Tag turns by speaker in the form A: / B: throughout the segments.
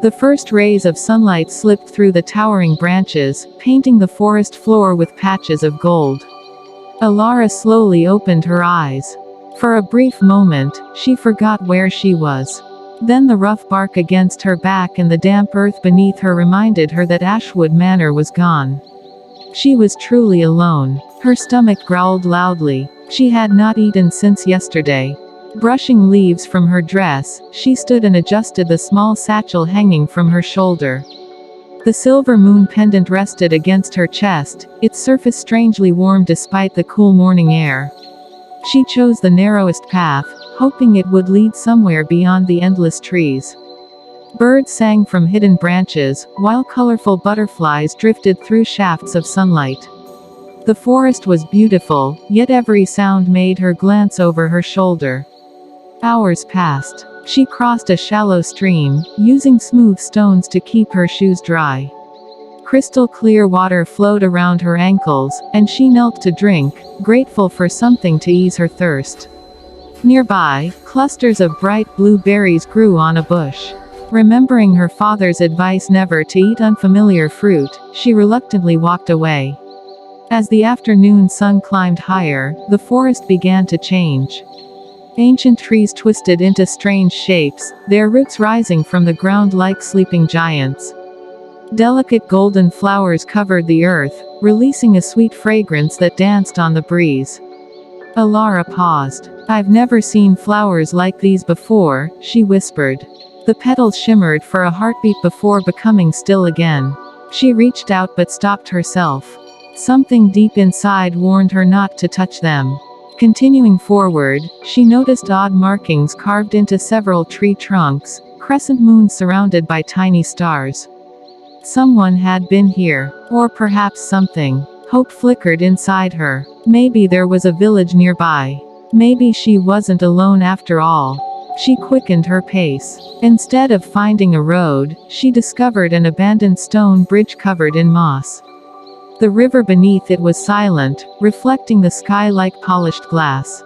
A: The first rays of sunlight slipped through the towering branches, painting the forest floor with patches of gold. Elara slowly opened her eyes. For a brief moment, she forgot where she was. Then the rough bark against her back and the damp earth beneath her reminded her that Ashwood Manor was gone. She was truly alone. Her stomach growled loudly. She had not eaten since yesterday. Brushing leaves from her dress, she stood and adjusted the small satchel hanging from her shoulder. The silver moon pendant rested against her chest, its surface strangely warm despite the cool morning air. She chose the narrowest path, hoping it would lead somewhere beyond the endless trees. Birds sang from hidden branches, while colorful butterflies drifted through shafts of sunlight. The forest was beautiful, yet every sound made her glance over her shoulder. Hours passed. She crossed a shallow stream, using smooth stones to keep her shoes dry. Crystal clear water flowed around her ankles, and she knelt to drink, grateful for something to ease her thirst. Nearby, clusters of bright blue berries grew on a bush. Remembering her father's advice never to eat unfamiliar fruit, she reluctantly walked away. As the afternoon sun climbed higher, the forest began to change. Ancient trees twisted into strange shapes, their roots rising from the ground like sleeping giants. Delicate golden flowers covered the earth, releasing a sweet fragrance that danced on the breeze. Elara paused. "I've never seen flowers like these before," she whispered. The petals shimmered for a heartbeat before becoming still again. She reached out but stopped herself. Something deep inside warned her not to touch them. Continuing forward, she noticed odd markings carved into several tree trunks, crescent moons surrounded by tiny stars. Someone had been here. Or perhaps something. Hope flickered inside her. Maybe there was a village nearby. Maybe she wasn't alone after all. She quickened her pace. Instead of finding a road, she discovered an abandoned stone bridge covered in moss. The river beneath it was silent, reflecting the sky like polished glass.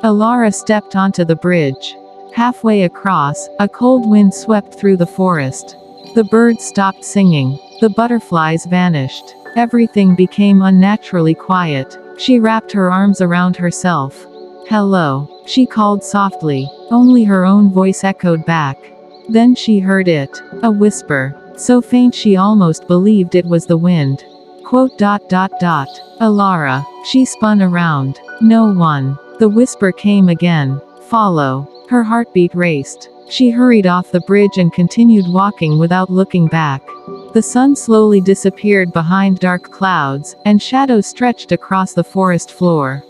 A: Elara stepped onto the bridge. Halfway across, a cold wind swept through the forest. The birds stopped singing. The butterflies vanished. Everything became unnaturally quiet. She wrapped her arms around herself. "Hello," she called softly. Only her own voice echoed back. Then she heard it. A whisper. So faint she almost believed it was the wind. Elara. She spun around. No one. The whisper came again. "Follow." Her heartbeat raced. She hurried off the bridge and continued walking without looking back. The sun slowly disappeared behind dark clouds, and shadows stretched across the forest floor.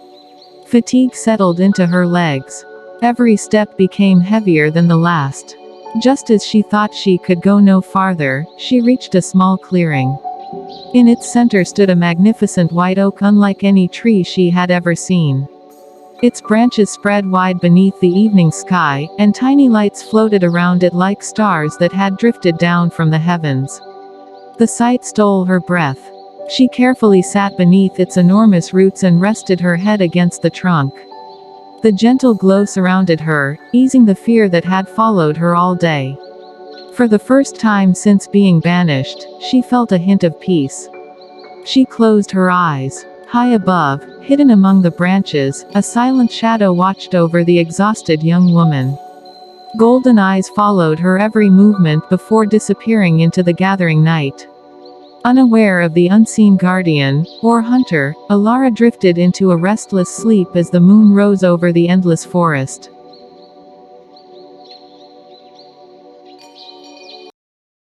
A: Fatigue settled into her legs. Every step became heavier than the last. Just as she thought she could go no farther, she reached a small clearing. In its center stood a magnificent white oak unlike any tree she had ever seen. Its branches spread wide beneath the evening sky, and tiny lights floated around it like stars that had drifted down from the heavens. The sight stole her breath. She carefully sat beneath its enormous roots and rested her head against the trunk. The gentle glow surrounded her, easing the fear that had followed her all day. For the first time since being banished, she felt a hint of peace. She closed her eyes. High above, hidden among the branches, a silent shadow watched over the exhausted young woman. Golden eyes followed her every movement before disappearing into the gathering night. Unaware of the unseen guardian, or hunter, Elara drifted into a restless sleep as the moon rose over the endless forest.